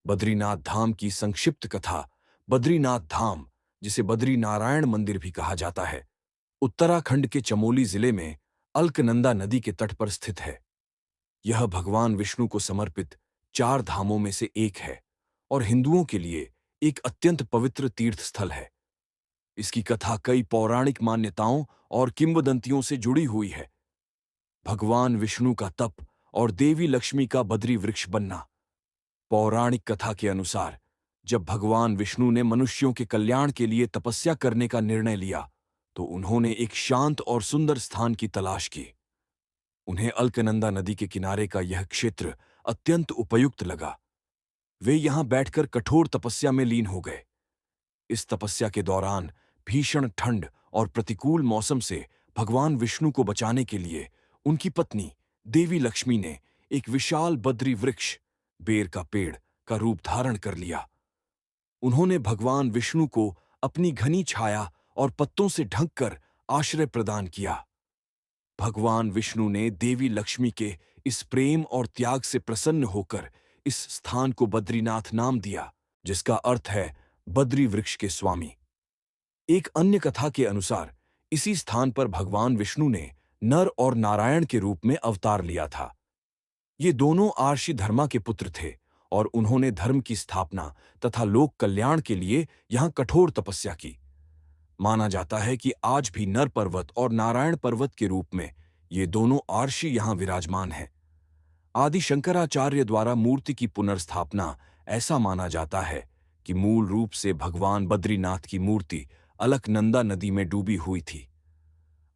बद्रीनाथ धाम की संक्षिप्त कथा। बद्रीनाथ धाम, जिसे बद्री नारायण मंदिर भी कहा जाता है, उत्तराखंड के चमोली जिले में अलकनंदा नदी के तट पर स्थित है। यह भगवान विष्णु को समर्पित 4 धामों में से एक है और हिंदुओं के लिए एक अत्यंत पवित्र तीर्थ स्थल है। इसकी कथा कई पौराणिक मान्यताओं और किंवदंतियों से जुड़ी हुई है। भगवान विष्णु का तप और देवी लक्ष्मी का बद्री वृक्ष बनना। पौराणिक कथा के अनुसार, जब भगवान विष्णु ने मनुष्यों के कल्याण के लिए तपस्या करने का निर्णय लिया, तो उन्होंने एक शांत और सुंदर स्थान की तलाश की। उन्हें अलकनंदा नदी के किनारे का यह क्षेत्र अत्यंत उपयुक्त लगा। वे यहां बैठकर कठोर तपस्या में लीन हो गए। इस तपस्या के दौरान भीषण ठंड और प्रतिकूल मौसम से भगवान विष्णु को बचाने के लिए उनकी पत्नी देवी लक्ष्मी ने एक विशाल बद्री वृक्ष, बेर का पेड़, का रूप धारण कर लिया। उन्होंने भगवान विष्णु को अपनी घनी छाया और पत्तों से ढककर आश्रय प्रदान किया। भगवान विष्णु ने देवी लक्ष्मी के इस प्रेम और त्याग से प्रसन्न होकर इस स्थान को बद्रीनाथ नाम दिया, जिसका अर्थ है बद्री वृक्ष के स्वामी। एक अन्य कथा के अनुसार, इसी स्थान पर भगवान विष्णु ने नर और नारायण के रूप में अवतार लिया था। ये दोनों आर्षि धर्मा के पुत्र थे और उन्होंने धर्म की स्थापना तथा लोक कल्याण के लिए यहां कठोर तपस्या की। माना जाता है कि आज भी नर पर्वत और नारायण पर्वत के रूप में ये दोनों आर्षि यहां विराजमान हैं। आदि शंकराचार्य द्वारा मूर्ति की पुनर्स्थापना, ऐसा माना जाता है कि मूल रूप से भगवान बद्रीनाथ की मूर्ति अलकनंदा नदी में डूबी हुई थी।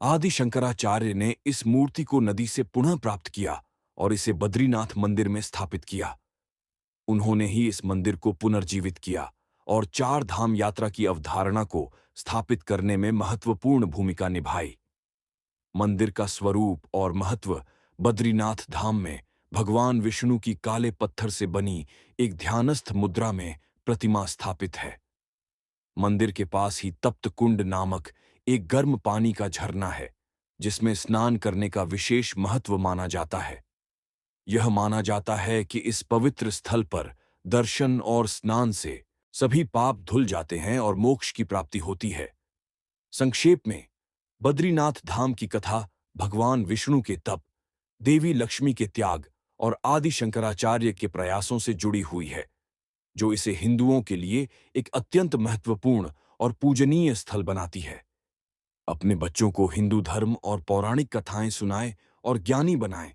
आदि शंकराचार्य ने इस मूर्ति को नदी से पुनः प्राप्त किया और इसे बद्रीनाथ मंदिर में स्थापित किया। उन्होंने ही इस मंदिर को पुनर्जीवित किया और 4 धाम यात्रा की अवधारणा को स्थापित करने में महत्वपूर्ण भूमिका निभाई। मंदिर का स्वरूप और महत्व। बद्रीनाथ धाम में भगवान विष्णु की काले पत्थर से बनी एक ध्यानस्थ मुद्रा में प्रतिमा स्थापित है। मंदिर के पास ही तप्त कुंड नामक एक गर्म पानी का झरना है, जिसमें स्नान करने का विशेष महत्व माना जाता है। यह माना जाता है कि इस पवित्र स्थल पर दर्शन और स्नान से सभी पाप धुल जाते हैं और मोक्ष की प्राप्ति होती है। संक्षेप में, बद्रीनाथ धाम की कथा भगवान विष्णु के तप, देवी लक्ष्मी के त्याग और आदि शंकराचार्य के प्रयासों से जुड़ी हुई है, जो इसे हिंदुओं के लिए एक अत्यंत महत्वपूर्ण और पूजनीय स्थल बनाती है। अपने बच्चों को हिंदू धर्म और पौराणिक कथाएं सुनाएं और ज्ञानी बनाएं,